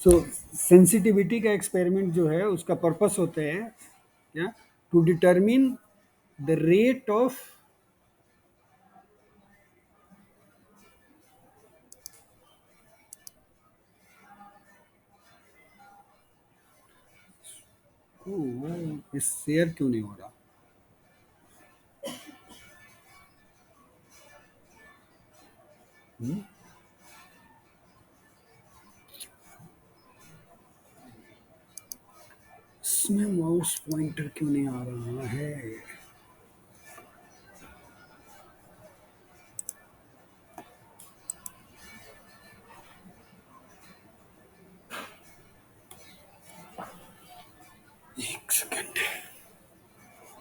सो sensitivity का experiment जो है उसका पर्पस होता है क्या, to determine the rate of इस शेयर क्यों नहीं हो रहा। इसमें माउस पॉइंटर क्यों नहीं आ रहा है। एक सेकंड,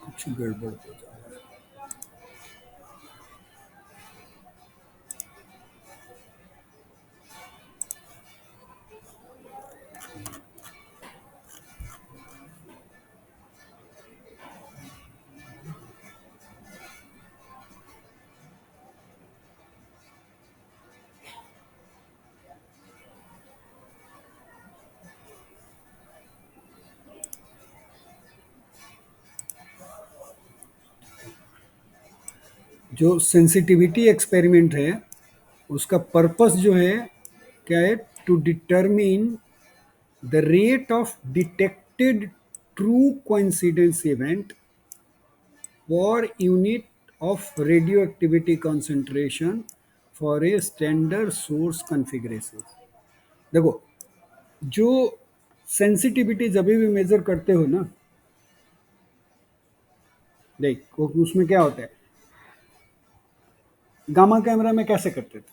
कुछ गड़बड़ हो जा रहा है। जो सेंसिटिविटी एक्सपेरिमेंट है उसका पर्पस जो है क्या है, to determine the rate of detected true coincidence event per unit of radioactivity concentration for a standard source configuration. देखो, जो सेंसिटिविटी जब भी मेजर करते हो ना, देख उसमें क्या होता है, गामा कैमरा में कैसे करते थे,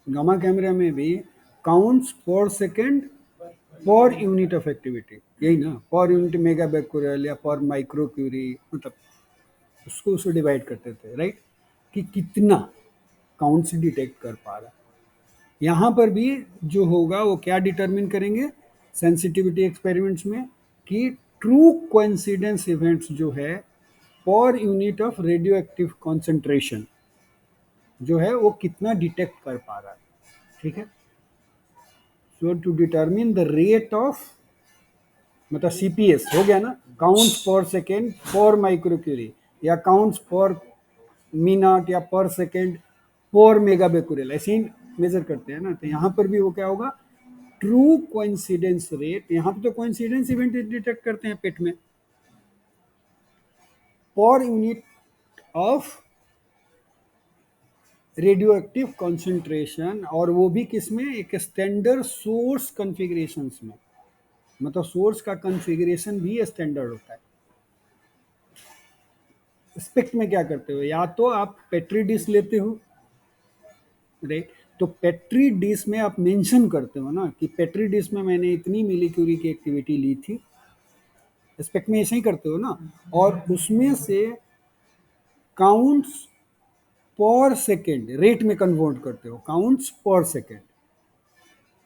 गामा कैमरा में भी काउंट्स पर सेकेंड पर यूनिट ऑफ एक्टिविटी, यही ना, पर यूनिट मेगा बैक्यूरियल या पर माइक्रो क्यूरी, मतलब उसको डिवाइड करते थे, राइट, कि कितना काउंट से डिटेक्ट कर पा रहा है। यहाँ पर भी जो होगा वो क्या डिटरमिन करेंगे सेंसिटिविटी एक्सपेरिमेंट्स में, कि ट्रू कोइंसिडेंस इवेंट्स जो है पर unit of radio active concentration जो है वो कितना डिटेक्ट कर पा रहा है, ठीक है। So to determine the rate of, मतलब सीपीएस हो गया ना, काउंट्स पर सेकेंड पर माइक्रोक्यूरी, या काउंट्स पर मिनट या पर सेकेंड पर मेगा बेक्यूरियल, ऐसे ही मेजर करते हैं ना। तो यहाँ पर भी वो क्या होगा, ट्रू कोइंसिडेंस रेट, यहाँ पे तो कोइंसिडेंस इवेंट डिटेक्ट करते हैं पेट में, पर unit of radio active concentration, और वो भी किसमें, एक स्टैंडर्ड सोर्स कॉन्फ़िगरेशंस में, मतलब सोर्स का कॉन्फ़िगरेशन भी स्टैंडर्ड होता है। स्पेक्ट में क्या करते हो, या तो आप पेट्री डिश लेते हो, राइट, तो पेट्री डिश में आप मेंशन करते हो ना कि पेट्री डिश में मैंने इतनी मिली क्यूरी की एक्टिविटी ली थी, स्पेक्ट में ऐसे ही करते हो ना, और उसमें से काउंट्स पर सेकेंड रेट में कन्वर्ट करते हो, काउंट्स पर सेकेंड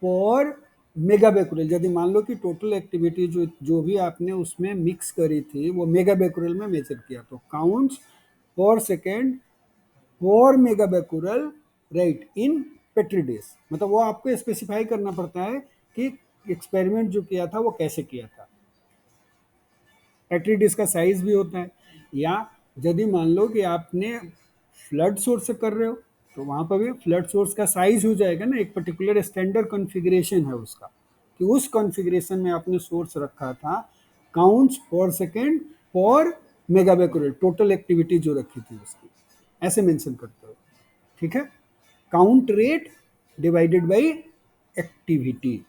पर मेगा बैक्यूरेल, यदि मान लो कि टोटल एक्टिविटी जो भी आपने उसमें मिक्स करी थी वो मेगा बैक्यूरेल में मेजर किया, तो काउंट्स पर सेकेंड पर मेगा बैक्यूरेल, राइट, इन पेट्री डिश, मतलब वो आपको स्पेसिफाई करना पड़ता है कि एक्सपेरिमेंट जो किया था वो कैसे किया था। पेट्री डिश का साइज भी होता है, या यदि मान लो कि आपने फ्लड सोर्स से कर रहे हो तो वहाँ पर भी फ्लड सोर्स का साइज हो जाएगा ना, एक पर्टिकुलर स्टैंडर्ड कॉन्फ़िगरेशन है उसका, कि उस कॉन्फ़िगरेशन में आपने सोर्स रखा था, काउंट्स पर सेकेंड पर मेगा बैक्यूरेल, टोटल एक्टिविटी जो रखी थी उसकी, ऐसे मेंशन करते हो, ठीक है। Count rate divided by activity.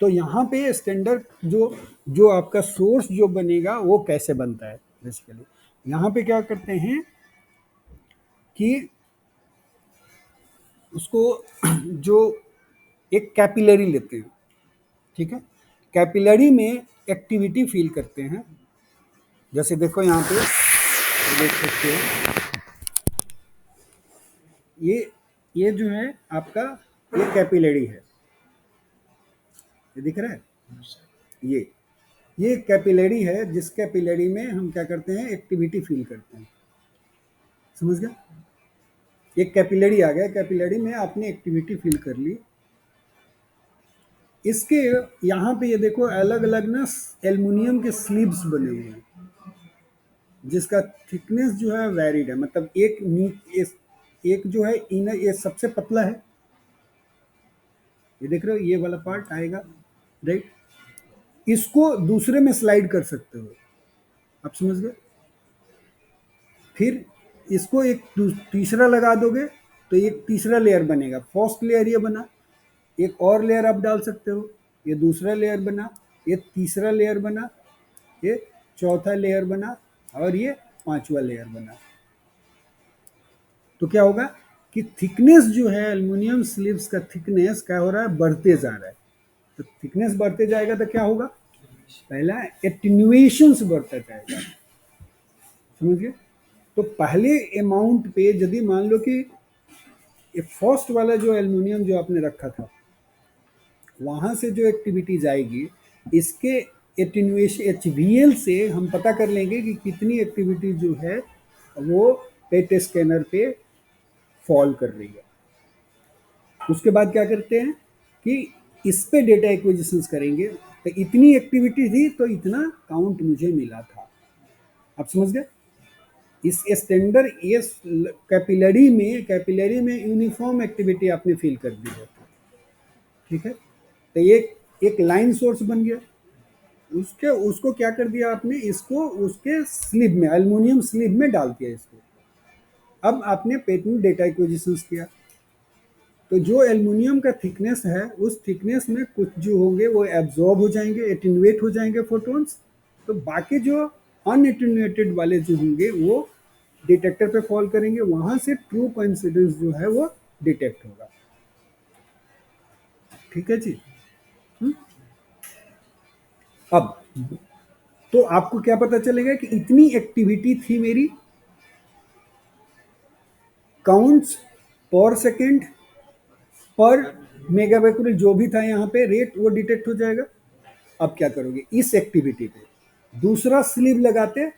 तो यहाँ पे स्टैंडर्ड जो जो आपका सोर्स जो बनेगा वो कैसे बनता है, बेसिकली यहाँ पे क्या करते हैं कि उसको जो एक कैपिलरी लेते हैं, ठीक है, कैपिलरी में एक्टिविटी फील करते हैं, जैसे देखो यहाँ पे देख सकते हो, ये जो है आपका, ये कैपिलरी है, ये दिख रहा है, ये ये कैपिलरी है, जिस कैपिलरी में हम क्या करते हैं, एक्टिविटी फील करते हैं, समझ गया। एक कैपिलरी आ गया, कैपिलरी में आपने एक्टिविटी फील कर ली, इसके यहाँ पे ये देखो अलग अलग ना एल्युमिनियम के स्लीव्स बने हुए हैं, जिसका थिकनेस जो है वैरिड है, मतलब एक जो है इनर, ये सबसे पतला है, ये देख रहे हो ये वाला पार्ट आएगा, राइट। इसको दूसरे में स्लाइड कर सकते हो, आप समझ गए। फिर इसको एक तीसरा लगा दोगे तो एक तीसरा लेयर बनेगा, फर्स्ट लेयर ये बना, एक और लेयर आप डाल सकते हो, ये दूसरा लेयर बना, ये तीसरा लेयर बना, ये चौथा लेयर बना, और ये पांचवा लेयर बना। तो क्या होगा कि थिकनेस जो है एल्युमिनियम स्लीव्स का थिकनेस क्या हो रहा है, बढ़ते जा रहा है। तो थिकनेस बढ़ते जाएगा तो क्या होगा, पहला एटेन्युएशन बढ़ता जाएगा, समझिए। तो पहले अमाउंट पे यदि मान लो कि ये फर्स्ट वाला जो एल्युमिनियम जो आपने रखा था, वहां से जो एक्टिविटी जाएगी, इसके एटेन्युएशन एचवीएल से हम पता कर लेंगे कि कितनी एक्टिविटी जो है वो पेट स्कैनर पे फॉल कर रही है। उसके बाद क्या करते हैं कि इस पे डेटा एक्विजिशन करेंगे, तो इतनी एक्टिविटी थी तो इतना काउंट मुझे मिला था, आप समझ गए। इस स्टैंडर्ड ये कैपिलरी में यूनिफॉर्म एक्टिविटी आपने फील कर दी है, ठीक है। तो ये एक लाइन सोर्स बन गया, उसके उसको क्या कर दिया आपने, इसको उसके स्लीव में, एल्युमिनियम स्लीव में डाल दिया इसको। अब आपने पेटेंट डेटा एक्विजिशन किया, तो जो एल्युमिनियम का थिकनेस है उस थिकनेस में कुछ जो होंगे वो एब्जॉर्ब हो जाएंगे, एटेन्यूएट हो जाएंगे फोटोन्स, तो बाकी जो अनएटेन्यूएटेड वाले जो होंगे वो डिटेक्टर पे फॉल करेंगे, वहां से ट्रू कोइंसिडेंस जो है वो डिटेक्ट होगा, ठीक है जी। हुँ? अब तो आपको क्या पता चलेगा कि इतनी एक्टिविटी थी मेरी, काउंट्स पर सेकेंड पर मेगाबेकुलर जो भी था यहाँ पे रेट वो डिटेक्ट हो जाएगा। अब क्या करोगे, इस एक्टिविटी पे दूसरा स्लीव लगाते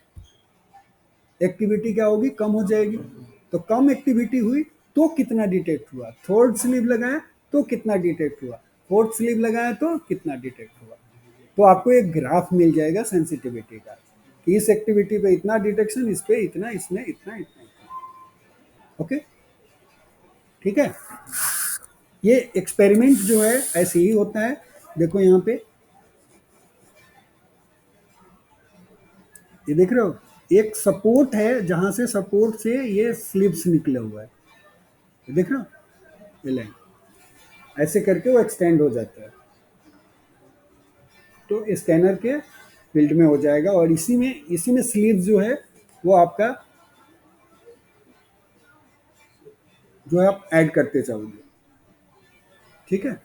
एक्टिविटी क्या होगी, कम हो जाएगी। तो कम एक्टिविटी हुई तो कितना डिटेक्ट हुआ, थर्ड स्लीव लगाया तो कितना डिटेक्ट हुआ, फोर्थ स्लीव लगाया तो कितना डिटेक्ट हुआ। तो आपको एक ग्राफ मिल जाएगा सेंसिटिविटी का कि इस एक्टिविटी पे इतना डिटेक्शन, इस पे इतना, इसमें इतना, इतना, इतना। ओके, ठीक है। ये एक्सपेरिमेंट जो है ऐसे ही होता है। देखो यहाँ पे ये देख रहे हो, एक सपोर्ट है जहां से सपोर्ट से ये स्लिप्स निकला हुआ है, ये देख रहे हो, ये लाइन ऐसे करके वो एक्सटेंड हो जाता है, तो स्कैनर के फील्ड में हो जाएगा, और इसी में स्लीव जो है वो आपका जो है आप ऐड करते जाओगे, ठीक है।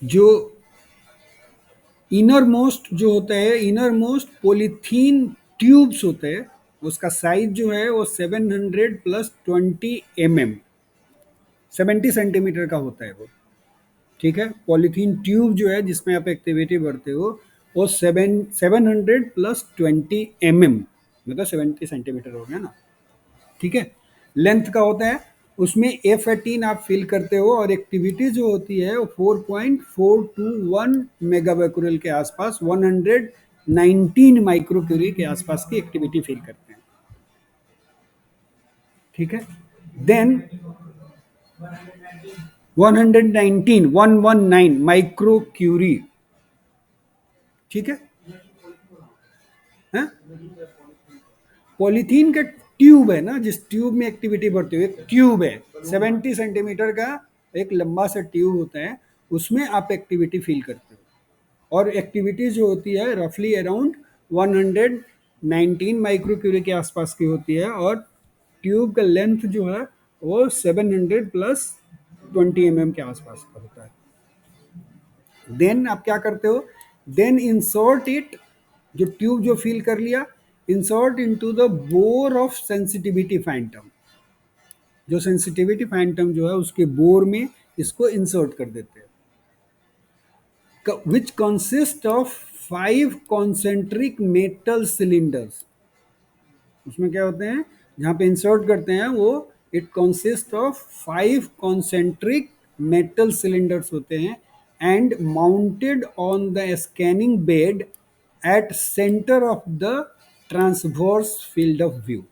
जो इनर मोस्ट जो होता है, इनर मोस्ट पॉलीथीन ट्यूब्स होते हैं, उसका साइज जो है वो 700 प्लस 20 mm, 70 सेंटीमीटर का होता है वो, ठीक है। पॉलीथीन ट्यूब जो है जिसमें आप एक्टिविटी बढ़ते हो वो 700 प्लस 20 mm, मतलब 70 सेंटीमीटर हो गया ना, ठीक है, लेंथ का होता है। उसमें F18 आप फिल करते हो, और एक्टिविटी जो होती है वो 4.421 मेगाबेकुरल के आसपास, 119 माइक्रोक्यूरी के आसपास की एक्टिविटी फिल करते हैं, ठीक है। देन 119 माइक्रोक्यूरी, ठीक है। हैं? पॉलीथीन का ट्यूब है ना, जिस ट्यूब में एक्टिविटी बढ़ती है, एक ट्यूब है 70 सेंटीमीटर का, एक लंबा सा ट्यूब होता है, उसमें आप एक्टिविटी फील करते हो, और एक्टिविटी जो होती है रफली अराउंड 119 माइक्रो के आसपास की होती है, और ट्यूब का लेंथ जो है वो 700 प्लस 20 mm के आसपास का होता है। देन आप क्या करते हो, देन इंसर्ट इट, जो ट्यूब जो फिल कर लिया, insert into the bore of sensitivity Phantom, जो सेंसिटिविटी फैंटम जो है उसके बोर में इसको इंसर्ट कर देते हैं, which consist of 5 concentric metal cylinders. उसमें क्या होते हैं, जहाँ पे इंसर्ट करते हैं वो, it consist of 5 concentric metal cylinders होते हैं and mounted on the scanning bed at centre of the transverse field of view.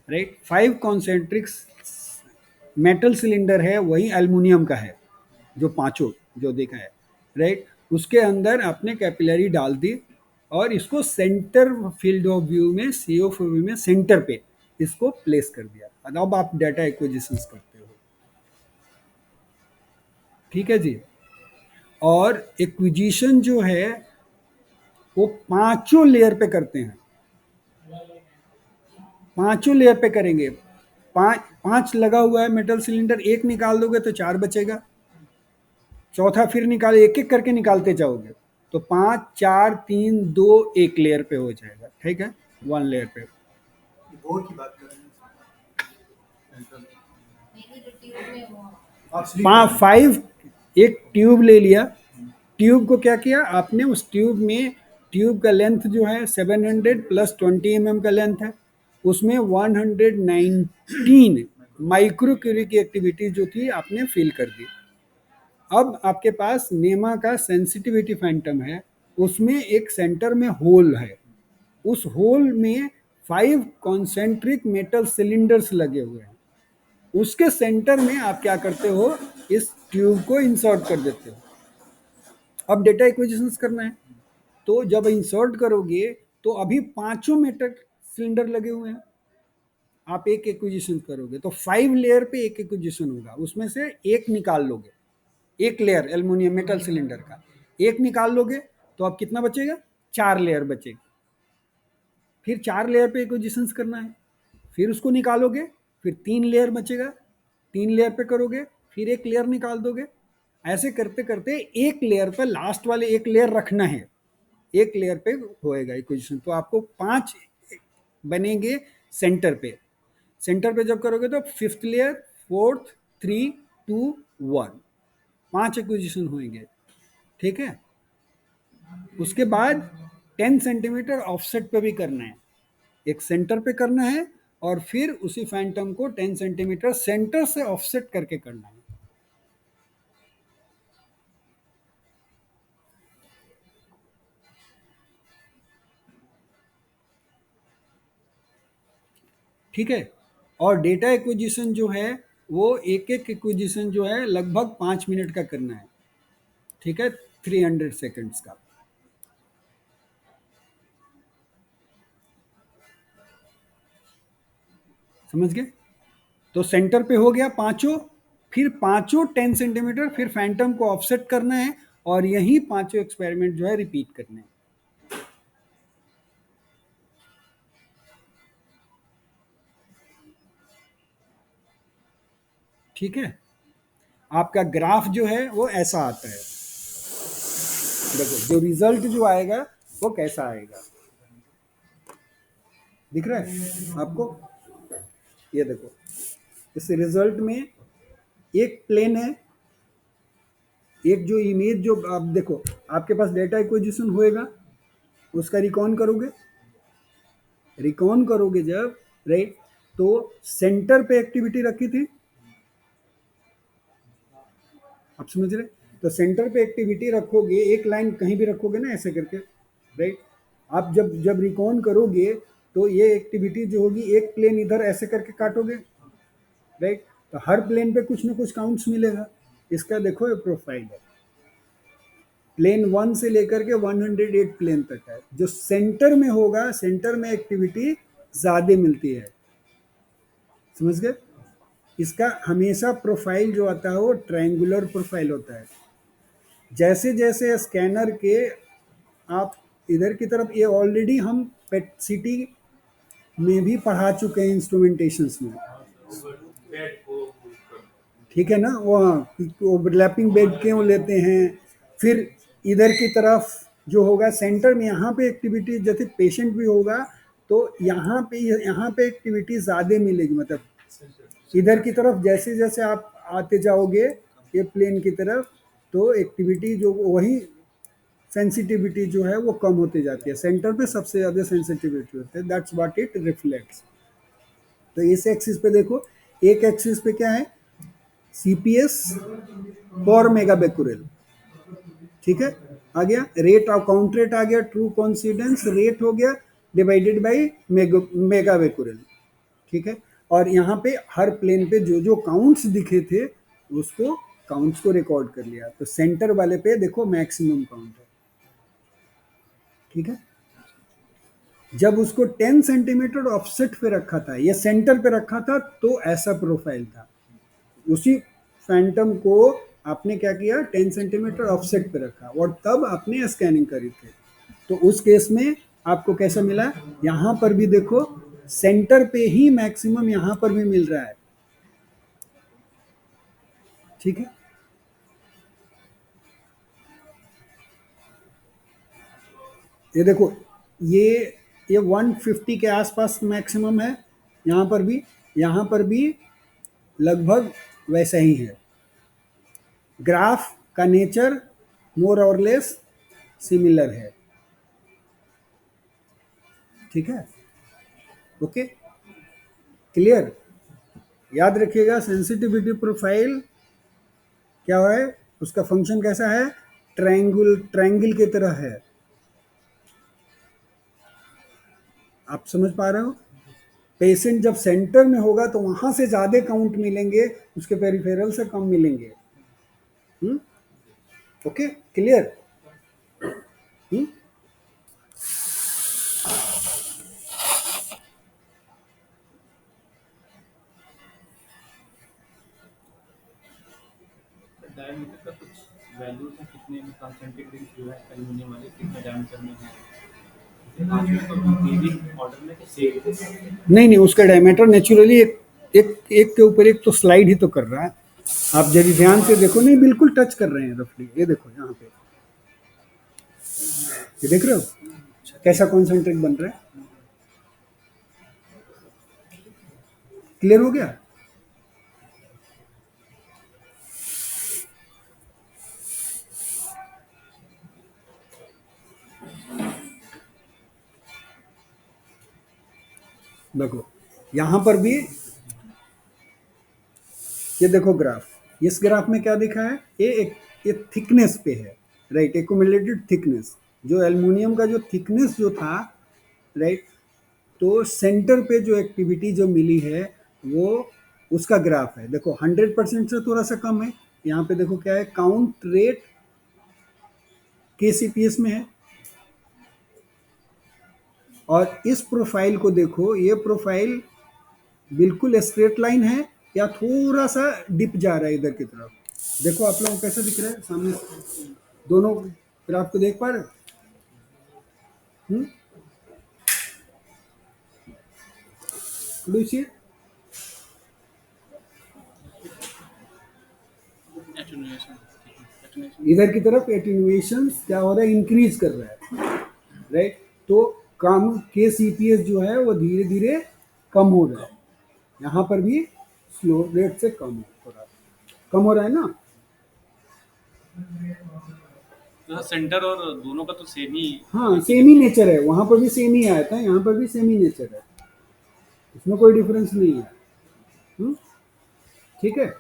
Right, 5 concentric metal cylinder है, वही एल्युमिनियम का है, जो पांचों जो देखा है। राइट, उसके अंदर आपने कैपिलरी डाल दी और इसको सेंटर फील्ड ऑफ व्यू में, सी ऑफ व्यू में सेंटर पे इसको प्लेस कर दिया। अब आप डाटा एक्विजिशन करते हो। ठीक है जी। और एक्विजिशन जो है वो पांचों लेयर पे करते हैं, पांचों लेयर पे करेंगे। पांच पांच लगा हुआ है मेटल सिलेंडर, एक निकाल दोगे तो 4 बचेगा, चौथा फिर निकाल, एक एक करके निकालते जाओगे तो 5 4 3 2 एक लेयर पे हो जाएगा। ठीक है, 1 लेयर पे। बोर की बात कर रहे हैं। 5 एक ट्यूब ले लिया, ट्यूब को क्या किया आपने, उस ट्यूब में, ट्यूब का लेंथ जो है 700 प्लस 20 mm का लेंथ है, उसमें 119 माइक्रो क्यूरी की एक्टिविटी जो थी आपने फिल कर दी। अब आपके पास नेमा का सेंसिटिविटी फैंटम है, उसमें एक सेंटर में होल है, उस होल में 5 कॉन्सेंट्रिक मेटल सिलिंडर्स लगे हुए हैं। उसके सेंटर में आप क्या करते हो, इस ट्यूब को इंसर्ट कर देते हो। अब डेटा एक्विजिशन करना है, तो जब इंसर्ट करोगे तो अभी पांचों मेटल सिलेंडर लगे हुए हैं, आप एक एक्विजिशन करोगे तो 5 लेयर पे एक एक्विजिशन होगा, उसमें से एक निकाल लोगे, एक लेयर एल्युमिनियम मेटल सिलेंडर का एक निकाल लोगे तो अब कितना बचेगा, 4 लेयर बचेगी। फिर 4 लेयर पे एक्विजिशन करना है, फिर उसको निकालोगे, फिर 3 लेयर बचेगा, 3 लेयर पे करोगे, फिर एक लेयर निकाल दोगे। ऐसे करते करते एक लेयर पर, लास्ट वाले एक लेयर रखना है, एक लेयर पे होएगा एक्विजिशन। तो आपको 5 बनेंगे सेंटर पे। सेंटर पे जब करोगे तो 5th लेयर, 4th, 3, 2, 1, 5 एक्विजिशन होंगे। ठीक है, उसके बाद 10 सेंटीमीटर ऑफसेट पे भी करना है, एक सेंटर पे करना है और फिर उसी फैंटम को 10 सेंटीमीटर सेंटर से ऑफसेट करके करना है। ठीक है, और डेटा एक्विजिशन जो है वो एक एक एक्विजिशन जो है लगभग 5 मिनट का करना है। ठीक है, 300 सेकेंड्स का। समझ गए? तो सेंटर पे हो गया पांचों, फिर पांचों 10 सेंटीमीटर, फिर फैंटम को ऑफसेट करना है और यही पांचों एक्सपेरिमेंट जो है रिपीट करने हैं। ठीक है, आपका ग्राफ जो है वो ऐसा आता है, देखो जो रिजल्ट जो आएगा वो कैसा आएगा, दिख रहा है आपको? ये देखो, इस रिजल्ट में एक प्लेन है, एक जो इमेज जो आप देखो, आपके पास डेटा एक्विजिशन होएगा, उसका रिकॉन करोगे, रिकॉन करोगे जब, राइट, तो सेंटर पे एक्टिविटी रखी थी, आप समझ रहे? तो सेंटर पे एक्टिविटी रखोगे, एक लाइन कहीं भी रखोगे ना ऐसे करके, राइट। आप जब जब रिकॉन करोगे तो ये एक्टिविटी जो होगी, एक प्लेन इधर ऐसे करके काटोगे, राइट, तो हर प्लेन पे कुछ ना कुछ काउंट्स मिलेगा। इसका देखो ये प्रोफाइल है, प्लेन 1 से लेकर के 108 प्लेन तक है। जो सेंटर में होगा, सेंटर में एक्टिविटी ज़्यादा मिलती है, समझ गए? इसका हमेशा प्रोफाइल जो आता है वो ट्रायंगुलर प्रोफाइल होता है। जैसे जैसे स्कैनर के आप इधर की तरफ, ये ऑलरेडी हम पेट सिटी में भी पढ़ा चुके हैं इंस्ट्रूमेंटेशंस में। ठीक है ना, वो ओवरलैपिंग बेड क्यों लेते हैं, फिर इधर की तरफ जो होगा सेंटर में, यहाँ पे एक्टिविटी जैसे पेशेंट भी होगा तो यहाँ पे एक्टिविटी ज़्यादा मिलेगी, मतलब इधर की तरफ जैसे जैसे आप आते जाओगे ये प्लेन की तरफ, तो एक्टिविटी जो वही सेंसिटिविटी जो है वो कम होती जाती है, सेंटर पे सबसे ज़्यादा सेंसिटिविटी होती है, दैट्स व्हाट इट रिफ्लेक्ट्स। तो इस एक्सिस पे देखो, एक एक्सिस पे क्या है, सीपीएस पर मेगा बेकुरेल, ठीक है, आ गया रेट ऑफ काउंट रेट, आ गया ट्रू कॉन्सिडेंस रेट हो गया डिवाइडेड बाई मेगा बेकुरेल, ठीक है। और यहाँ पे हर प्लेन पे जो जो काउंट्स दिखे थे उसको काउंट्स को रिकॉर्ड कर लिया, तो सेंटर वाले पे देखो मैक्सिमम काउंट है, ठीक है। जब उसको 10 सेंटीमीटर ऑफसेट पे रखा था या सेंटर पे रखा था तो ऐसा प्रोफाइल था, उसी फैंटम को आपने क्या किया, 10 सेंटीमीटर ऑफसेट पे रखा और तब आपने स्कैनिंग करी थी, तो उस केस में आपको कैसा मिला, यहां पर भी देखो सेंटर पे ही मैक्सिमम यहां पर भी मिल रहा है, ठीक है। ये देखो, ये ये 150 के आसपास मैक्सिमम है, यहाँ पर भी लगभग वैसा ही है। ग्राफ का नेचर मोर और लेस सिमिलर है, ठीक है, ओके, क्लियर। याद रखिएगा सेंसिटिविटी प्रोफाइल क्या है, उसका फंक्शन कैसा है, ट्रायंगल की तरह है, आप समझ पा रहे हो। पेशेंट जब सेंटर में होगा तो वहां से ज्यादा काउंट मिलेंगे, उसके पेरिफेरल से कम मिलेंगे, ओके, क्लियर। डायमीटर का कुछ वैल्यूज है, कितने में कंसंट्रेटेड जो है एल्यूमिनियम वाले कितने डायमीटर में है, आज में तो बेसिक ऑर्डर में कि सेम। नहीं नहीं, उसका डायमीटर नेचुरली एक एक एक के ऊपर एक तो स्लाइड ही तो कर रहा है, आप यदि ध्यान से देखो, नहीं बिल्कुल टच कर रहे हैं रफली, ये देखो यहाँ पे, ये देख रहे हो कैसा कॉन्सेंट्रेट बन रहा है, क्लियर हो गया। देखो यहां पर भी, ये देखो ग्राफ, इस ग्राफ में क्या दिखा है, ये थिकनेस पे है, राइट, एक्यूमुलेटेड थिकनेस, जो एल्युमिनियम का जो थिकनेस जो था, राइट, तो सेंटर पे जो एक्टिविटी जो मिली है वो उसका ग्राफ है, देखो 100% से थोड़ा सा कम है, यहाँ पे देखो क्या है, काउंट रेट केसीपीएस में है, और इस प्रोफाइल को देखो, ये प्रोफाइल बिल्कुल स्ट्रेट लाइन है या थोड़ा सा डिप जा रहा है इधर की तरफ, देखो आप लोगों को कैसा दिख रहा है सामने से? दोनों ग्राफ को देख पा रहे हो? Do you see it? इधर की तरफ एटेन्युएशन क्या हो रहा है, इंक्रीज कर रहा है, राइट, तो कम के सीपीएस जो है वो धीरे धीरे कम हो रहा है, यहाँ पर भी स्लो रेट से कम हो रहा है, कम हो रहा है ना। तो सेंटर और दोनों का तो सेम ही, हाँ सेम ही नेचर है, वहां पर भी सेम ही आया था, यहाँ पर भी सेम ही नेचर है, इसमें कोई डिफरेंस नहीं है, ठीक है।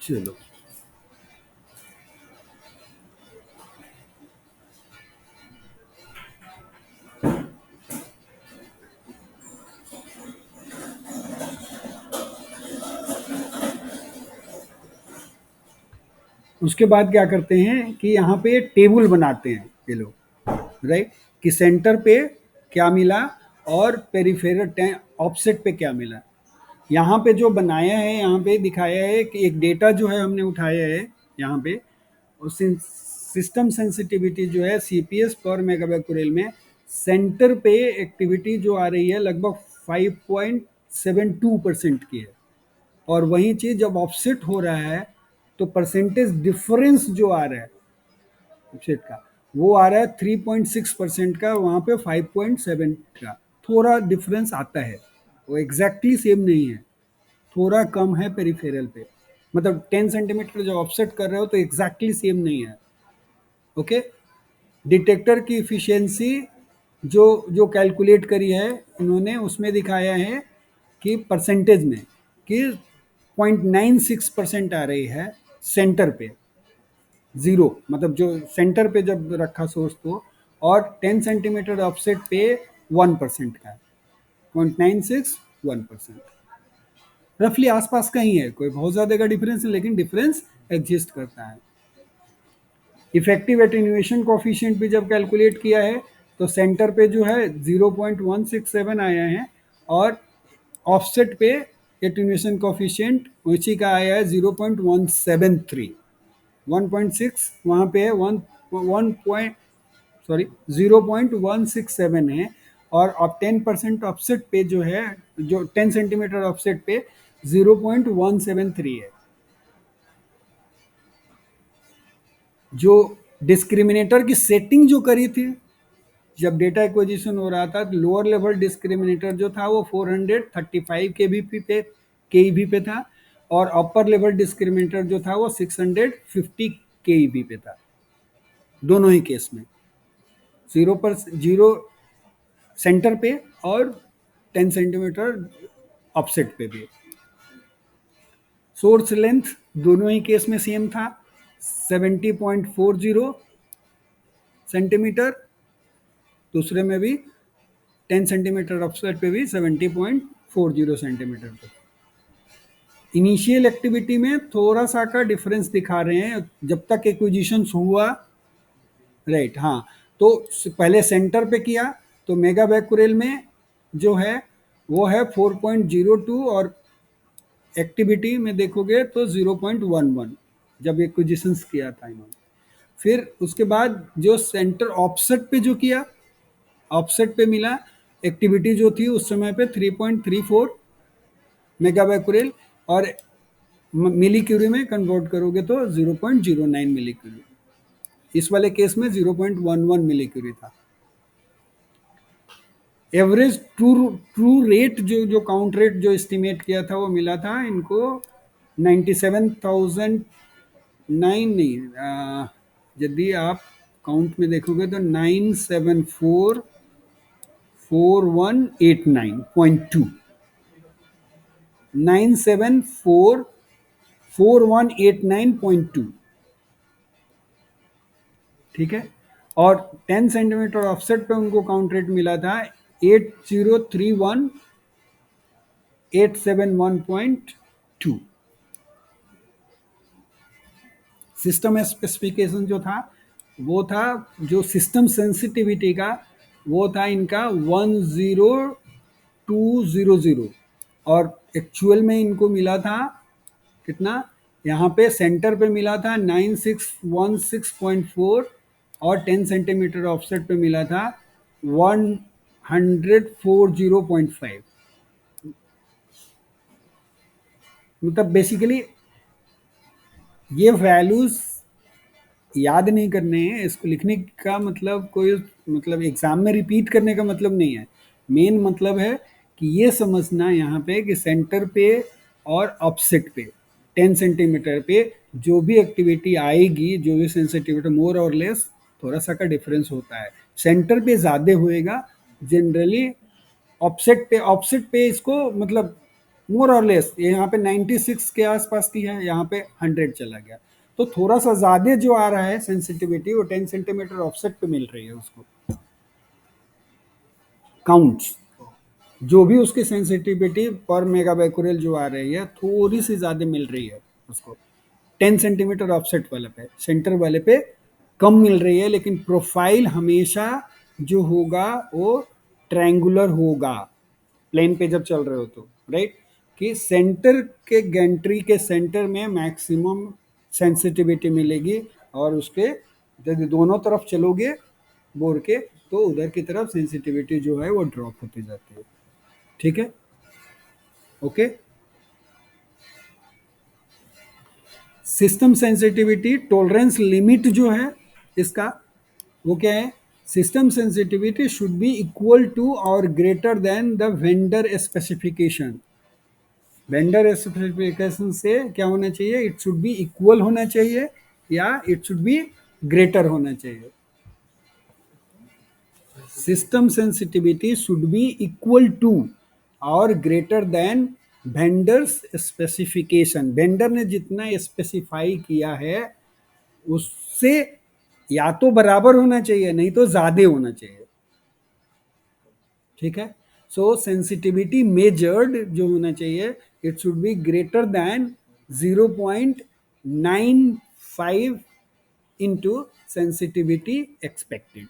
चलो उसके बाद क्या करते हैं कि यहाँ पे टेबल बनाते हैं ये लोग, राइट, कि सेंटर पे क्या मिला और पेरिफेरल ऑफसेट पे क्या मिला। यहाँ पे जो बनाया है, यहाँ पे दिखाया है कि एक डेटा जो है हमने उठाया है यहाँ पे, और सिस्टम सेंसिटिविटी जो है सीपीएस पर मेगाबेक्यूरेल में सेंटर पे एक्टिविटी जो आ रही है लगभग 5.72% की है, और वही चीज़ जब ऑफसेट हो रहा है तो परसेंटेज डिफरेंस जो आ रहा है ऑफसेट का वो आ रहा है 3.6% का, वहाँ पे 5.7 का, थोड़ा डिफरेंस आता है, वो एग्जैक्टली सेम नहीं है, थोड़ा कम है पेरिफेरल पे, मतलब 10 सेंटीमीटर जो ऑफसेट कर रहे हो तो एग्जैक्टली सेम नहीं है। ओके, डिटेक्टर की इफिशियंसी जो जो कैलकुलेट करी है इन्होंने, उसमें दिखाया है कि परसेंटेज में कि 0.96% आ रही है सेंटर पे, जीरो मतलब जो सेंटर पे जब रखा सोर्स को, और 10 सेंटीमीटर ऑफसेट पे 1% का है, 0.96 1%, रफली आसपास का ही है, कोई बहुत ज़्यादा का डिफरेंस है लेकिन डिफरेंस एग्जिस्ट करता है। इफेक्टिव एटेन्यूएशन कोफिशिएंट भी जब कैलकुलेट किया है तो सेंटर पे जो है 0.167 आया है, और ऑफसेट पे एटेन्यूएशन कोफिशिएंट उसी का आया है 0.173, 1.6 वहाँ पे है, वन वन पॉइंट सॉरी 0.167 है, और अब 10% ऑफसेट पे जो है, जो 10 सेंटीमीटर ऑफसेट पे 0.173 है। जो डिस्क्रिमिनेटर की सेटिंग जो करी थी जब डेटा एक्विजिशन हो रहा था, लोअर लेवल डिस्क्रिमिनेटर जो था वो 435 केईबी पे था, और अपर लेवल डिस्क्रिमिनेटर जो था वो 650 केईबी पे था, दोनों ही केस में, जीरो सेंटर पे और 10 सेंटीमीटर ऑफसेट पे भी। सोर्स लेंथ दोनों ही केस में सेम था, 70.40 सेंटीमीटर, दूसरे में भी 10 सेंटीमीटर ऑफसेट पे भी 70.40 सेंटीमीटर पे। इनिशियल एक्टिविटी में थोड़ा सा का डिफरेंस दिखा रहे हैं जब तक एक्विजिशन हुआ, राइट, हाँ, तो पहले सेंटर पे किया तो मेगा बैकुरेल में जो है वो है 4.02, और एक्टिविटी में देखोगे तो 0.11 जब एक्विजिशंस किया था इन्होंने। फिर उसके बाद जो सेंटर ऑफसेट पे जो किया, ऑफसेट पे मिला, एक्टिविटी जो थी उस समय पे 3.34 मेगा बैकुरेल, और मिली क्यूरी में कन्वर्ट करोगे तो 0.09 मिली क्यूरी, इस वाले केस में 0.11 मिली क्यूरी था। एवरेज ट्रू ट्रू रेट जो काउंट रेट जो एस्टिमेट किया था वो मिला था इनको 97,000, नाइन नहीं, यदि आप काउंट में देखोगे तो 9744189.2, 9744189.2, ठीक है, और 10 सेंटीमीटर ऑफसेट पे उनको काउंट रेट मिला था 8031871.2। सिस्टम स्पेसिफिकेशन जो था वो था, जो सिस्टम सेंसिटिविटी का वो था इनका 10200, और एक्चुअल में इनको मिला था कितना, यहाँ पे सेंटर पे मिला था 9616.4, और 10 सेंटीमीटर ऑफसेट पे मिला था 140.5। मतलब बेसिकली ये वैल्यूज याद नहीं करने हैं, इसको लिखने का मतलब कोई मतलब एग्जाम में रिपीट करने का मतलब नहीं है, मेन मतलब है कि ये समझना यहाँ पे कि सेंटर पे और ऑफसेट पे 10 सेंटीमीटर पे जो भी एक्टिविटी आएगी, जो भी सेंसिटिविटी मोर और लेस थोड़ा सा का डिफरेंस होता है, सेंटर पे ज़्यादा होएगा जनरली, ऑफसेट पे इसको मतलब मोर और लेस, यहाँ पे 96 के आसपास की है, यहाँ पे 100 चला गया, तो थोड़ा सा ज़्यादा जो आ रहा है सेंसिटिविटी वो 10 सेंटीमीटर ऑफसेट पे मिल रही है उसको, काउंट्स जो भी उसकी सेंसिटिविटी पर मेगा बैकुरेल जो आ रही है थोड़ी सी ज़्यादा मिल रही है उसको 10 सेंटीमीटर ऑफसेट वाले पे, सेंटर वाले पे कम मिल रही है, लेकिन प्रोफाइल हमेशा जो होगा वो ट्रायंगुलर होगा प्लेन पे जब चल रहे हो तो, राइट, कि सेंटर के गैंट्री के सेंटर में मैक्सिमम सेंसिटिविटी मिलेगी, और उसके यदि दोनों तरफ चलोगे बोर के तो उधर की तरफ सेंसिटिविटी जो है वो ड्रॉप होती जाती है, ठीक है, okay. System sensitivity tolerance limit जो है इसका वो क्या है, system sensitivity should be equal to और greater than the vendor specification. Vendor specification से क्या होना चाहिए, इट शुड बी इक्वल होना चाहिए या इट शुड बी ग्रेटर होना चाहिए। System sensitivity should be equal to और greater than vendors specification. Vendor ने जितना स्पेसिफाई किया है उससे या तो बराबर होना चाहिए, नहीं तो ज्यादा होना चाहिए। ठीक है, सो सेंसिटिविटी मेजर्ड जो होना चाहिए, it should be greater than 0.95 into sensitivity expected.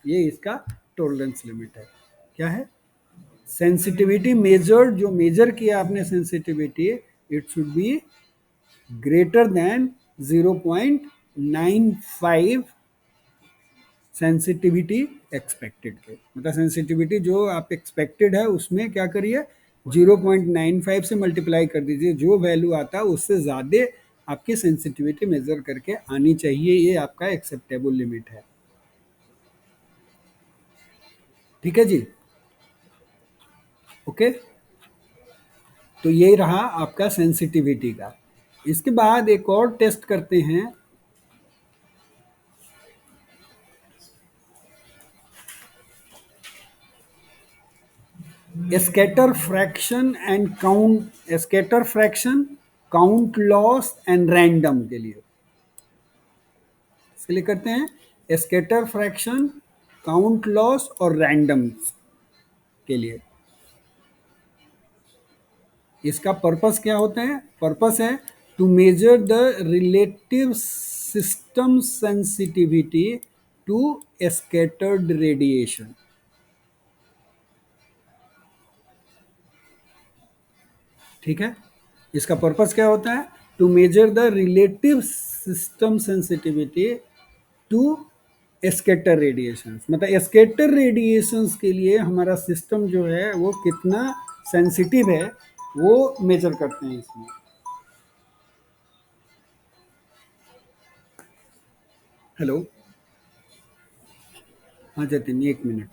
ये इसका टॉलरेंस लिमिट है। क्या है, सेंसिटिविटी मेजर्ड, जो मेजर किया आपने sensitivity, it should be greater than 0.95 sensitivity expected के। मतलब सेंसिटिविटी जो आप एक्सपेक्टेड है उसमें क्या करिए, 0.95 से मल्टीप्लाई कर दीजिए, जो वैल्यू आता है उससे ज़्यादा आपकी सेंसिटिविटी मेजर करके आनी चाहिए। ये आपका एक्सेप्टेबल लिमिट है। ठीक है जी, ओके। तो ये रहा आपका सेंसिटिविटी का। इसके बाद एक और टेस्ट करते हैं, scatter fraction and count, scatter fraction, count loss and random के लिए। इसके लिए करते हैं स्कैटर फ्रैक्शन, काउंट लॉस और रैंडम के लिए। इसका पर्पस क्या होता है, पर्पस है to measure the relative system sensitivity to scattered radiation. ठीक है, इसका पर्पस क्या होता है, to measure the relative system sensitivity to scatter radiations. मतलब स्कैटर रेडिएशंस के लिए हमारा सिस्टम जो है वो कितना सेंसिटिव है वो मेजर करते हैं इसमें। हेलो, हाँ जतिन, एक मिनट।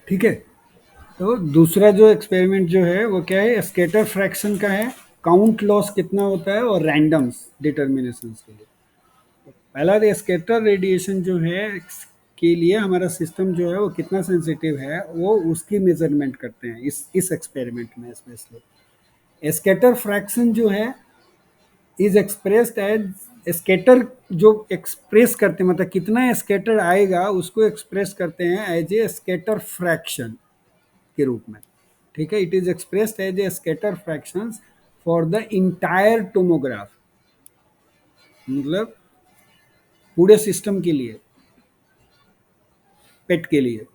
ठीक है, तो दूसरा जो एक्सपेरिमेंट जो है वो क्या है, स्कैटर फ्रैक्शन का है, काउंट लॉस कितना होता है और रैंडम्स डिटर्मिनेशन के लिए। पहला स्कैटर रेडिएशन जो है के लिए हमारा सिस्टम जो है वो कितना सेंसिटिव है वो उसकी मेजरमेंट करते हैं इस एक्सपेरिमेंट में स्पेशली। स्कैटर फ्रैक्शन जो है इज एक्सप्रेस्ड एज, स्कैटर जो एक्सप्रेस करते हैं मतलब कितना स्कैटर आएगा उसको एक्सप्रेस करते हैं एज ए स्कैटर फ्रैक्शन के रूप में। ठीक है, it is expressed as a scatter fractions for the entire tomograph, मतलब पूरे सिस्टम के लिए, पेट के लिए।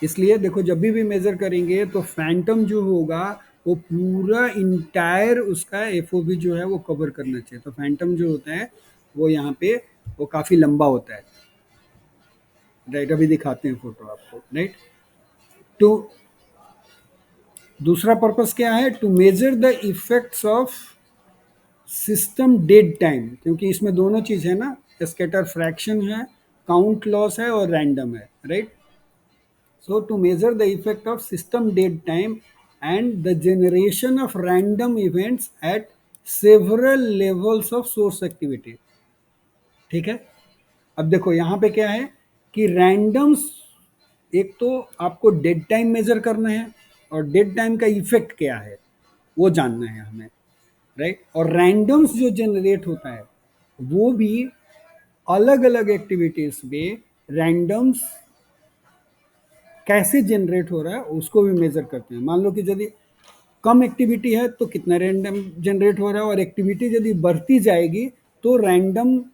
इसलिए देखो जब भी मेजर करेंगे तो फैंटम जो होगा वो पूरा इंटायर उसका एफओबी जो है वो कवर करना चाहिए। तो फैंटम जो होता है वो यहाँ पे वो काफ़ी लंबा होता है, राइट। अभी दिखाते हैं फोटो आपको, राइट। तो दूसरा पर्पस क्या है, to measure the effects of system dead time, क्योंकि इसमें दोनों चीज़ है ना, स्कैटर फ्रैक्शन है, काउंट लॉस है और रैंडम है, right. So to measure the effect of system dead time and the generation of random events at several levels of source activity। ठीक है, अब देखो यहाँ पे क्या है कि रैंडम्स, एक तो आपको डेड टाइम मेजर करना है और डेड टाइम का इफेक्ट क्या है वो जानना है हमें, राइट। और रैंडम्स जो जनरेट होता है वो भी अलग अलग एक्टिविटीज में रैंडम्स कैसे जनरेट हो रहा है उसको भी मेजर करते हैं। मान लो कि यदि कम एक्टिविटी है तो कितना रैंडम जनरेट हो रहा है, और एक्टिविटी यदि बढ़ती जाएगी तो रैंडम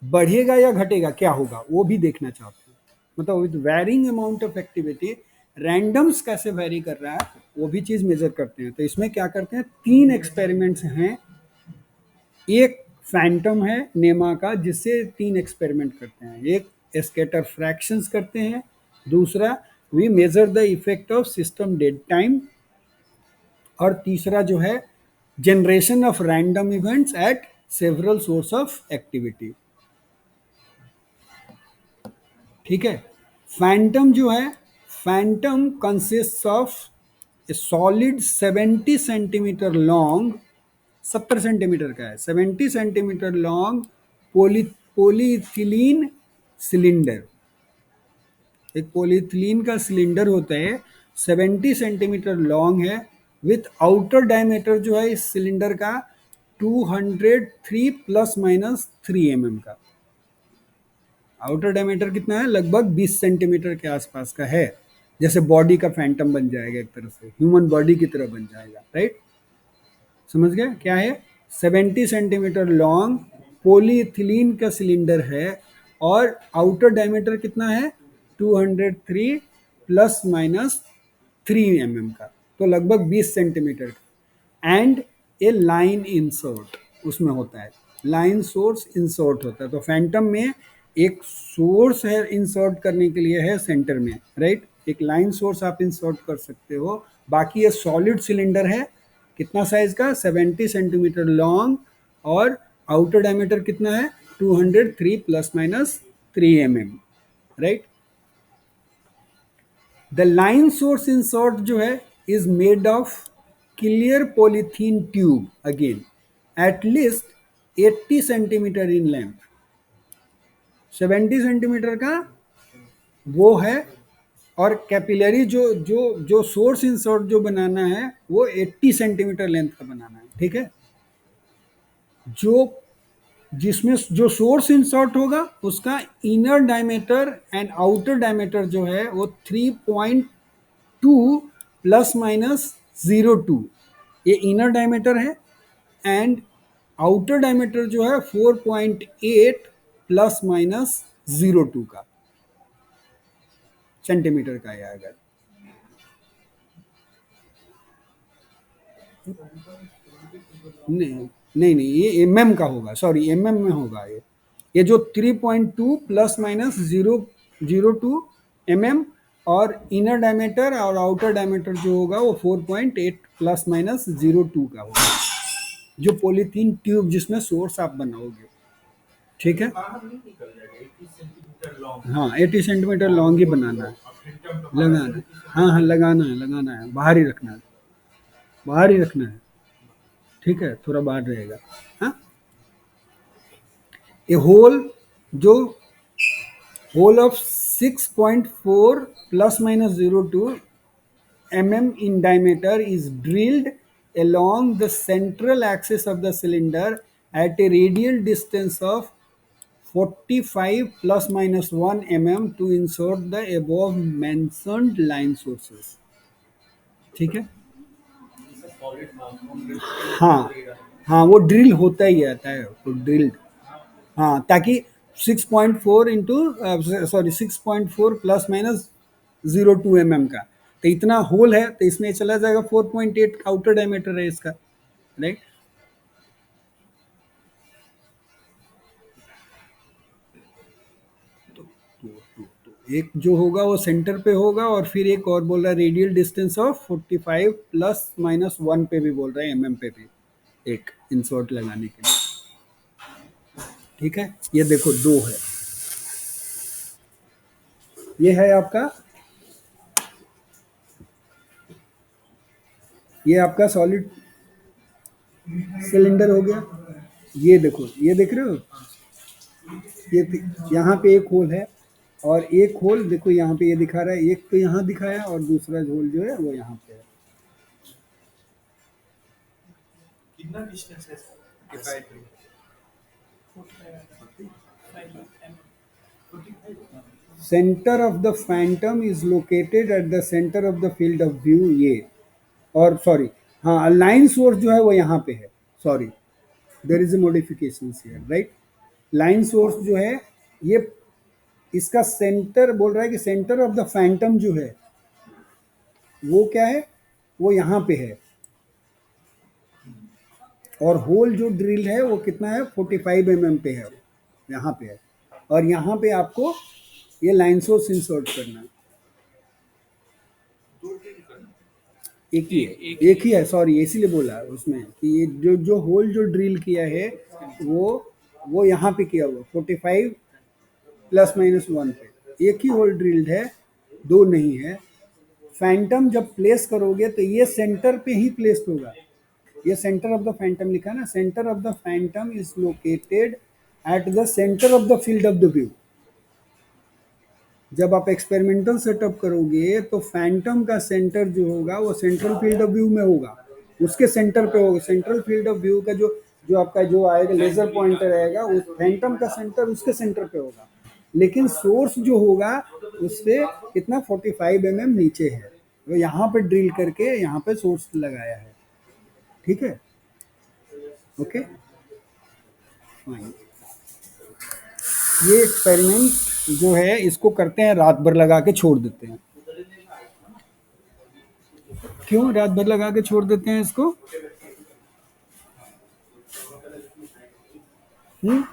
बढ़ेगा या घटेगा, क्या होगा वो भी देखना चाहते हैं। मतलब with varying amount of activity randoms कैसे वेरी कर रहा है वो भी चीज मेजर करते हैं। तो इसमें क्या करते हैं, 3 एक्सपेरिमेंट्स हैं। एक फैंटम है नेमा का, जिससे 3 एक्सपेरिमेंट करते हैं। एक स्कैटर फ्रैक्शंस करते हैं, दूसरा we measure the effect of system dead time, और तीसरा जो है generation of random events at several source of activity. ठीक है। फैंटम जो है, phantom consist of a solid 70 centimetre long, 70 centimetre का है, 70 सेंटीमीटर लॉन्ग पॉलीइथिलीन सिलेंडर। एक पॉलीइथिलीन का सिलेंडर होता है, 70 सेंटीमीटर लॉन्ग है, विथ आउटर डायमीटर जो है इस सिलेंडर का 203 प्लस माइनस 3 mm का। आउटर डायमीटर कितना है, लगभग 20 सेंटीमीटर के आसपास का है। जैसे बॉडी का फैंटम बन जाएगा, एक तरह से ह्यूमन बॉडी की तरह बन जाएगा, राइट। समझ गए क्या है, 70 सेंटीमीटर लॉन्ग पॉलीइथिलीन का सिलेंडर है, और आउटर डायमीटर कितना है, 203 प्लस माइनस 3 mm का, तो लगभग 20 सेंटीमीटर का। एंड ए लाइन इंसर्ट उसमें होता है, लाइन सोर्स इंसर्ट होता है। तो फैंटम में एक सोर्स है इंसर्ट करने के लिए, है सेंटर में, राइट। एक लाइन सोर्स आप इंसर्ट कर सकते हो। बाकी ये सॉलिड सिलेंडर है, कितना साइज का, 70 सेंटीमीटर लॉन्ग, और आउटर डायमीटर कितना है, 203 plus minus 3 mm, right. The line source insert जो है is made of clear polythene tube, again at least 80 centimetre in length. 70 centimetre का वो है, और कैपिलरी जो जो जो सोर्स इंसर्ट जो बनाना है वो 80 सेंटीमीटर लेंथ का बनाना है, ठीक है। जो जिसमें जो सोर्स इंसर्ट होगा उसका inner diameter and outer diameter जो है वो 3.2 प्लस माइनस 0.2, ये इनर डायमीटर है। एंड आउटर डायमीटर जो है 4.8 प्लस माइनस 0.2 का सेंटीमीटर का है। अगर नहीं नहीं नहीं, ये का होगा, सॉरी में होगा। ये जो 3.2 प्लस माइनस 0.02 और इनर डायमीटर और आउटर डायमीटर जो होगा वो 4.8 प्लस माइनस 0.2 का होगा, जो पॉलीथीन ट्यूब जिसमें सोर्स आप बनाओगे, ठीक है। हाँ 80 सेंटीमीटर लॉन्ग ही बनाना है, लगाना है। हाँ हाँ लगाना है, बाहर ही रखना है, बाहर ही रखना है, ठीक है, थोड़ा बाहर रहेगा। हाँ, ए होल जो hole of 6.4 plus minus 0.2 mm in diameter is drilled along the central axis of the cylinder at a radial distance of 45 plus minus 1 mm to insert the above mentioned line sources, ठीक है। हाँ हाँ, वो drill होता ही आता है, वो drilled. हाँ, ताकि 6.4 into sorry 6.4 plus minus 0.2 mm का, तो इतना होल है, तो इसमें चला जाएगा 4.8 आउटर डायमीटर है इसका, राइट। एक जो होगा वो सेंटर पे होगा, और फिर एक और बोल रहा है radial distance of 45 plus minus 1 पे भी बोल रहा है, mm पे भी एक इंसर्ट लगाने के लिए, ठीक है। ये देखो 2 है, ये है आपका, ये आपका सॉलिड सिलेंडर हो गया। ये देखो, ये देख रहे हो, ये यहाँ पे एक होल है, और एक होल देखो यहाँ पे ये दिखा रहा है, एक तो यहाँ दिखाया और दूसरा होल जो है वो यहाँ पे है। कितना डिस्टेंस है centre of the Phantom is located at the centre of the field of view, ये, और सॉरी, हाँ लाइन सोर्स जो है वो यहाँ पे है, sorry there is a modification here, right. Line source जो है ये, इसका सेंटर बोल रहा है कि सेंटर ऑफ द फैंटम जो है वो क्या है, वो यहाँ पे है, और होल जो ड्रिल है वो कितना है, 45 mm पे है, यहाँ पे है, और यहाँ पे आपको ये लाइन सोर्स इंसर्ट करना है। एक ही है, एक ही है, सॉरी, इसीलिए बोला उसमें कि ये जो जो होल जो ड्रिल किया है वो वो यहाँ पे किया हुआ 45 ±1 पे, एक ही होल ड्रिल्ड है, दो नहीं है। फैंटम जब प्लेस करोगे तो ये सेंटर पे ही प्लेस होगा, ये सेंटर ऑफ द फैंटम लिखा है ना, centre of the Phantom is located at the centre of the field of the view. जब आप एक्सपेरिमेंटल सेटअप करोगे तो फैंटम का सेंटर जो होगा वो सेंट्रल फील्ड ऑफ व्यू में होगा, उसके सेंटर पे होगा, सेंट्रल फील्ड ऑफ व्यू का जो जो आपका जो आएगा लेजर पॉइंटर रहेगा उस फैंटम का सेंटर उसके सेंटर पे होगा, लेकिन सोर्स जो होगा उससे कितना 45 mm नीचे है, तो यहाँ पे ड्रिल करके यहाँ पे सोर्स लगाया है। ठीक है, ओके फाइन। ये एक्सपेरिमेंट जो है इसको करते हैं, रात भर लगा के छोड़ देते हैं। क्यों रात भर लगा के छोड़ देते हैं इसको? हम्म,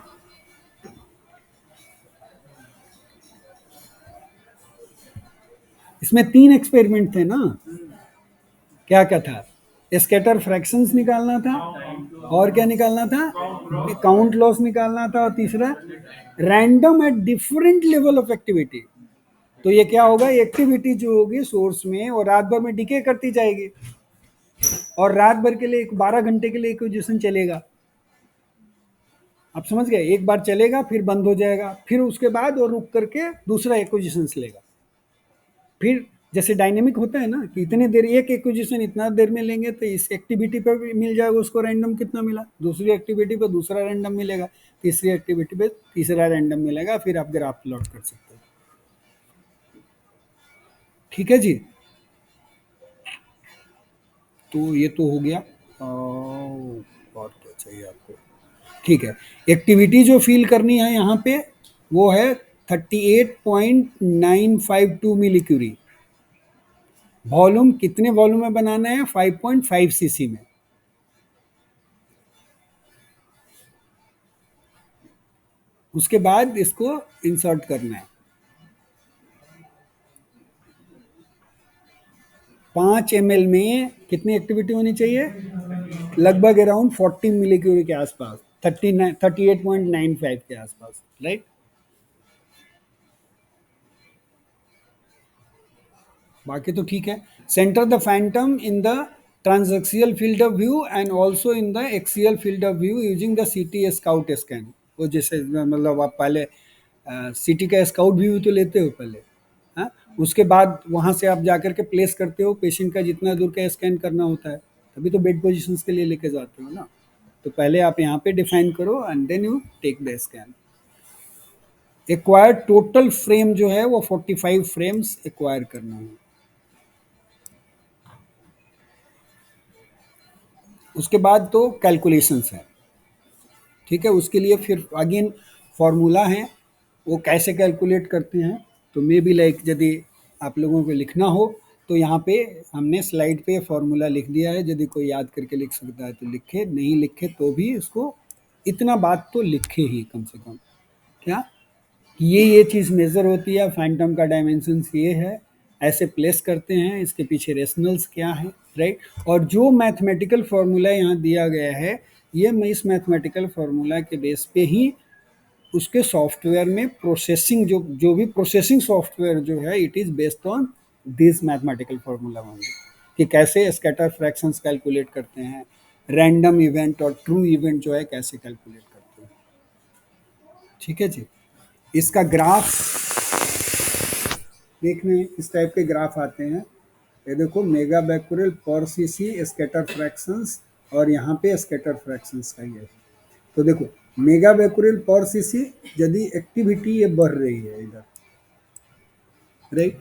इसमें 3 एक्सपेरिमेंट थे ना, क्या क्या था, स्कैटर फ्रैक्शंस निकालना था, और क्या निकालना था, काउंट लॉस निकालना था, और तीसरा random at different level of activity. तो ये क्या होगा, एक्टिविटी जो होगी सोर्स में वो रात भर में डिके करती जाएगी, और रात भर के लिए 12 घंटे के लिए एक्विजिशन चलेगा। आप समझ गए, एक बार चलेगा फिर बंद हो जाएगा, फिर उसके बाद वो रुक करके दूसरा एक्विजिशन लेगा। फिर जैसे डायनेमिक होता है ना कि इतने देर एक एक्विजिशन इतना देर में लेंगे तो इस एक्टिविटी पर भी मिल जाएगा उसको रैंडम कितना मिला, दूसरी एक्टिविटी पर दूसरा रैंडम मिलेगा, तीसरी एक्टिविटी पे तीसरा रैंडम मिलेगा, फिर आप ग्राफ प्लॉट कर सकते हो। ठीक है जी, तो ये तो हो गया। और क्या चाहिए आपको? ठीक है, एक्टिविटी जो फील करनी है यहाँ पे वो है 38.952 मिली क्यूरी। वॉल्यूम कितने वॉल्यूम में बनाना है, 5.5 सीसी में। उसके बाद इसको इंसर्ट करना है। 5 ml में कितनी एक्टिविटी होनी चाहिए, लगभग अराउंड 40 मिली क्यूरी के आसपास, 38.95 के आसपास, राइट। बाकी तो ठीक है। Centre the phantom in the transaxial field of view and also in the axial field of view using the CT scout scan. वो जैसे मतलब आप पहले सीटी का स्काउट व्यू तो लेते हो पहले, हाँ, उसके बाद वहाँ से आप जाकर के प्लेस करते हो पेशेंट का, जितना दूर का स्कैन करना होता है, तभी तो बेड पोजिशंस के लिए लेके जाते हो ना। तो पहले आप यहाँ पे डिफाइन करो and then you take the scan. Acquired total frame जो है वो 45 फ्रेम्स एक्वायर करना है। उसके बाद तो कैलकुलेशंस है, ठीक है, उसके लिए फिर अगेन फार्मूला है, वो कैसे कैलकुलेट करते हैं। तो मे बी लाइक यदि आप लोगों को लिखना हो तो यहाँ पे हमने स्लाइड पे फार्मूला लिख दिया है, यदि कोई याद करके लिख सकता है तो लिखे, नहीं लिखे तो भी इसको इतना बात तो लिखे ही कम से कम, क्या ये चीज़ मेज़र होती है, फैंटम का डायमेंशंस ये है, ऐसे प्लेस करते हैं, इसके पीछे रेशनल्स क्या है, राइट। और जो मैथमेटिकल फार्मूला यहाँ दिया गया है, ये मैं इस मैथमेटिकल फार्मूला के बेस पे ही उसके सॉफ्टवेयर में प्रोसेसिंग जो जो भी प्रोसेसिंग सॉफ्टवेयर जो है it is based on this mathematical formula only, कि कैसे स्कैटर फ्रैक्शंस कैलकुलेट करते हैं, रैंडम इवेंट और ट्रू इवेंट जो है कैसे कैलकुलेट करते हैं। ठीक है जी, इसका ग्राफ देखने इस टाइप के ग्राफ आते हैं। ये देखो मेगा बैक्यूरेल पर सीसी स्कैटर फ्रैक्शंस, और यहाँ पे स्कैटर फ्रैक्शंस का ये। तो देखो मेगा बैक्यूरेल पर सीसी, यदि एक्टिविटी ये बढ़ रही है इधर, राइट,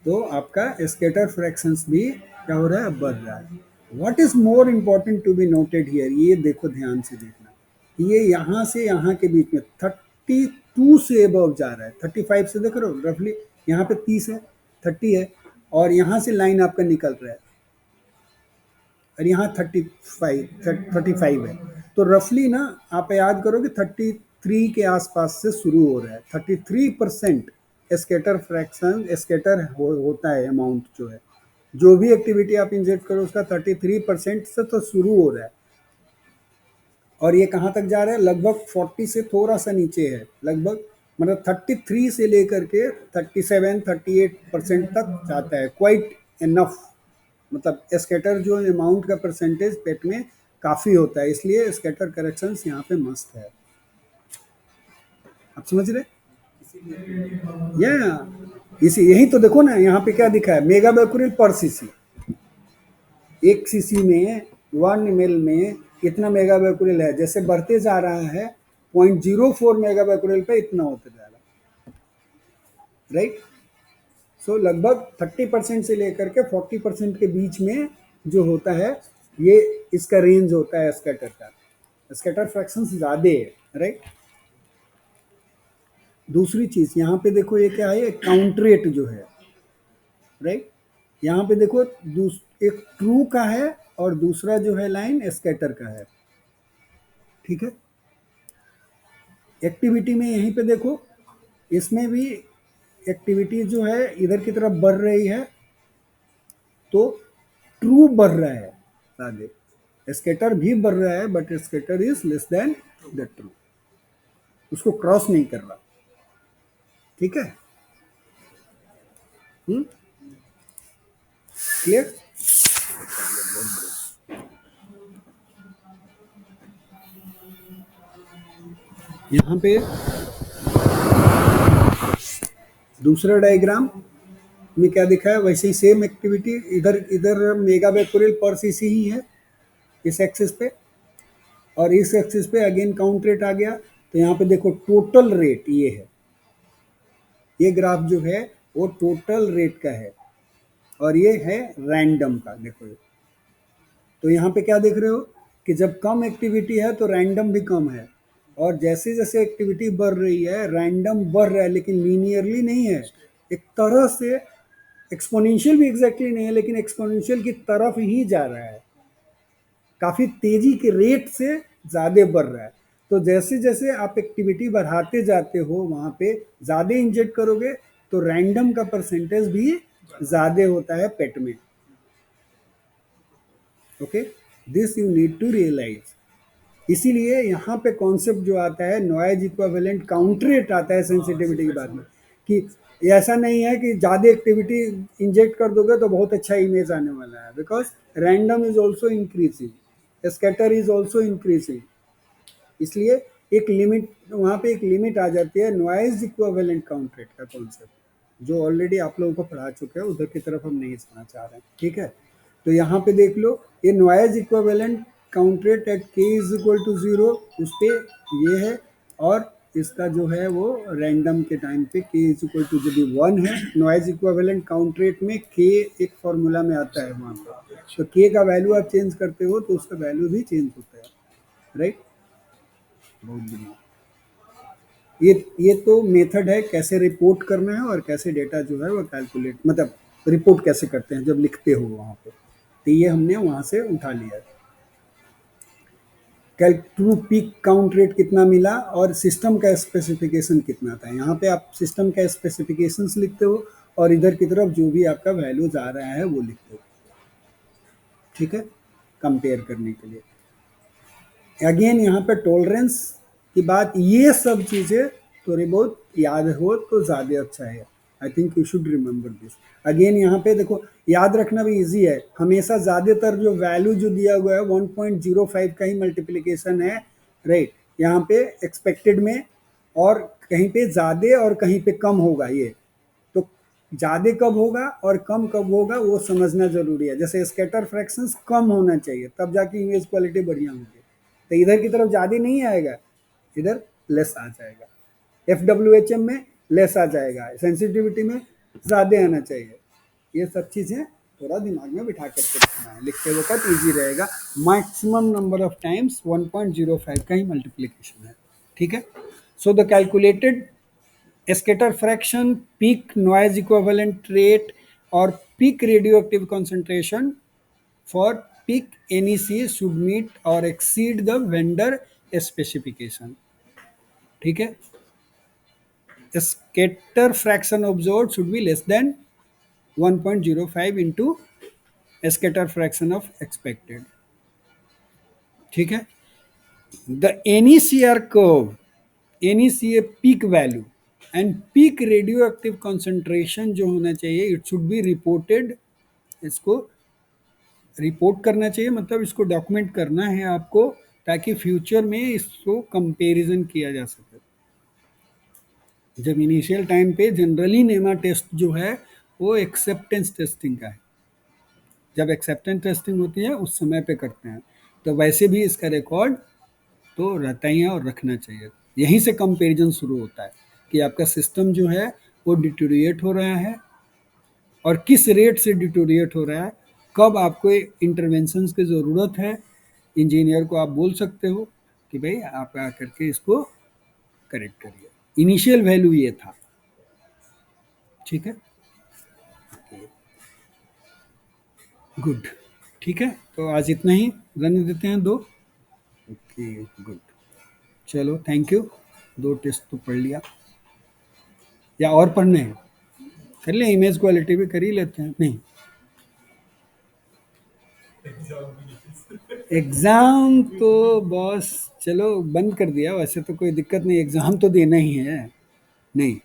तो आपका स्कैटर फ्रैक्शंस भी क्या हो रहा है, बढ़ रहा है। What is more important to be noted here, ये देखो ध्यान से देखना, ये यहाँ से यहाँ के बीच में 32 से अबव जा रहा है, 35 से देख रहे हो रफली, यहाँ पे 30 है, 30 है, और यहाँ से लाइन आपका निकल रहा है और यहाँ 35 है। तो रफली ना आप याद करो कि 33 के आसपास से शुरू हो रहा है। 33% स्केटर फ्रैक्शन स्केटर होता है अमाउंट जो है, जो भी एक्टिविटी आप इंजेक्ट करो उसका 33% से तो शुरू हो रहा है और ये कहाँ तक जा रहा है, लगभग 40 से थोड़ा सा नीचे है, लगभग मतलब 33 से लेकर के 37-38% तक जाता है, क्वाइट इनफ। मतलब स्केटर जो अमाउंट का परसेंटेज पेट में काफ़ी होता है, इसलिए स्केटर करेक्शंस यहाँ पे मस्त है। आप समझ रहे? इसी यही तो देखो ना, यहाँ पे क्या दिखा है, मेगा बैकुरिल पर सीसी। एक सीसी में 1 ml में कितना मेगा बैकुरिल है, जैसे बढ़ते जा रहा है 0.04 मेगा बैकुरिल पे इतना होता जा रहा है, राइट। सो लगभग 30% से लेकर के 40% के बीच में जो होता है, ये इसका रेंज होता है स्कैटर का। स्कैटर फ्रैक्शन ज़्यादा है, राइट। दूसरी चीज़ यहाँ पे देखो, ये क्या है, काउंट्रेट जो है, राइट। यहाँ पे देखो एक ट्रू का है और दूसरा जो है लाइन स्कैटर का है, ठीक है। एक्टिविटी में यहीं पे देखो, इसमें भी एक्टिविटी जो है इधर की तरफ बढ़ रही है, तो ट्रू बढ़ रहा है आगे, स्केटर भी बढ़ रहा है but scatter is less than the true, उसको क्रॉस नहीं कर रहा, ठीक है। क्लियर? यहाँ पे दूसरा डायग्राम में क्या दिखा है, वैसे ही सेम एक्टिविटी, इधर इधर मेगा बैकुरिल पर सीसी ही है इस एक्सिस पे, और इस एक्सिस पे अगेन काउंट रेट आ गया। तो यहाँ पे देखो टोटल रेट ये है, ये ग्राफ जो है वो टोटल रेट का है और ये है रैंडम का, देखो। तो यहाँ पे क्या देख रहे हो कि जब कम एक्टिविटी है तो रैंडम भी कम है, और जैसे जैसे एक्टिविटी बढ़ रही है रैंडम बढ़ रहा है, लेकिन लीनियरली नहीं है, एक तरह से एक्सपोनेंशियल भी एग्जैक्टली नहीं है, लेकिन एक्सपोनेंशियल की तरफ ही जा रहा है, काफ़ी तेज़ी के रेट से ज़्यादा बढ़ रहा है। तो जैसे जैसे आप एक्टिविटी बढ़ाते जाते हो वहाँ पे ज़्यादा इंजेक्ट करोगे तो रैंडम का परसेंटेज भी ज़्यादा होता है पेट में, okay. This you need to realise. इसीलिए यहाँ पे कॉन्सेप्ट जो आता है नॉइज इक्विवेलेंट काउंट्रेट आता है सेंसिटिविटी की बात में, कि ऐसा नहीं है कि ज़्यादा एक्टिविटी इंजेक्ट कर दोगे तो बहुत अच्छा इमेज आने वाला है, because random is also increasing, scatter is also increasing. इसलिए एक लिमिट, वहाँ पे एक लिमिट आ जाती है नॉइज इक्विवेलेंट काउंट्रेट का कॉन्सेप्ट, जो ऑलरेडी आप लोगों को पढ़ा चुके हैं, उधर की तरफ हम नहीं जाना चाह रहे हैं, ठीक है। तो यहाँ पे देख लो, ये noise equivalent count rate at k is equal to 0, उस पर ये है, और इसका जो है वो रैंडम के टाइम पे k इज इक्वल टू यदि 1 है, नॉइज इक्विवेलेंट काउंट्रेट में k एक फॉर्मूला में आता है वहाँ पर, तो k का वैल्यू आप चेंज करते हो तो उसका वैल्यू भी चेंज होता है, राइट। बहुत बढ़िया। ये तो मेथड है कैसे रिपोर्ट करना है और कैसे डेटा जो है वो कैलकुलेट, मतलब रिपोर्ट कैसे करते हैं जब लिखते हो वहाँ पे, तो ये हमने वहाँ से उठा लिया। ट्रू पीक काउंट रेट कितना मिला और सिस्टम का स्पेसिफिकेशन कितना था, यहाँ पे आप सिस्टम का स्पेसिफिकेशंस लिखते हो और इधर की तरफ जो भी आपका वैल्यूज आ रहा है वो लिखते हो, ठीक है, कंपेयर करने के लिए। अगेन यहाँ पे टॉलरेंस की बात, ये सब चीज़ें थोड़ी बहुत याद हो तो ज़्यादा अच्छा है। I think you should remember this. Again यहाँ पे देखो, याद रखना भी इजी है, हमेशा ज़्यादातर जो वैल्यू जो दिया हुआ है 1.05 का ही मल्टीप्लिकेशन है, राइट। यहाँ पे एक्सपेक्टेड में, और कहीं पे ज़्यादा और कहीं पे कम होगा ये, तो ज़्यादा कब होगा और कम कब होगा वो समझना ज़रूरी है। जैसे स्कैटर फ्रैक्शंस कम होना चाहिए तब जाके इमेज क्वालिटी बढ़िया होगी, तो इधर की तरफ ज़्यादा नहीं आएगा, इधर लेस आ जाएगा, FWHM में लेस आ जाएगा, सेंसिटिविटी में ज़्यादा आना चाहिए। ये सब चीज़ें थोड़ा दिमाग में बिठा करके रखना है, लिखते वक्त ईजी रहेगा। मैक्सिमम नंबर ऑफ टाइम्स 1.05 का ही मल्टीप्लिकेशन है, ठीक है। So the calculated scatter fraction, peak noise equivalent rate और peak radioactive concentration for peak NEC should meet or exceed the vendor specification. ठीक है, scatter fraction observed should be less than 1.05 into scatter fraction of expected. ठीक है, the NECR curve, NECA peak value and peak radioactive concentration जो होना चाहिए, it should be reported, इसको report करना चाहिए, मतलब इसको डॉक्यूमेंट करना है आपको, ताकि फ्यूचर में इसको कंपैरिजन किया जा सके। जब इनिशियल टाइम पे जनरली नेमा टेस्ट जो है वो एक्सेप्टेंस टेस्टिंग का है, जब एक्सेप्टेंस टेस्टिंग होती है उस समय पे करते हैं, तो वैसे भी इसका रिकॉर्ड तो रहता ही है और रखना चाहिए। यहीं से कंपैरिजन शुरू होता है कि आपका सिस्टम जो है वो डिटोरिएट हो रहा है और किस रेट से डिटोरिएट हो रहा है, कब आपको इंटरवेंशन की ज़रूरत है। इंजीनियर को आप बोल सकते हो कि भाई आप आकर के इसको करेक्ट करिए। इनिशियल वैल्यू ये था, ठीक है, गुड, ठीक है, तो आज इतना ही, रहने देते हैं 2। ओके गुड, चलो थैंक यू। 2 टेस्ट तो पढ़ लिया, या और पढ़ने हैं? कर ले, इमेज क्वालिटी भी कर ही लेते हैं। नहीं, एग्ज़ाम तो बॉस चलो बंद कर दिया, वैसे तो कोई दिक्कत नहीं, एग्ज़ाम तो देना ही है। नहीं,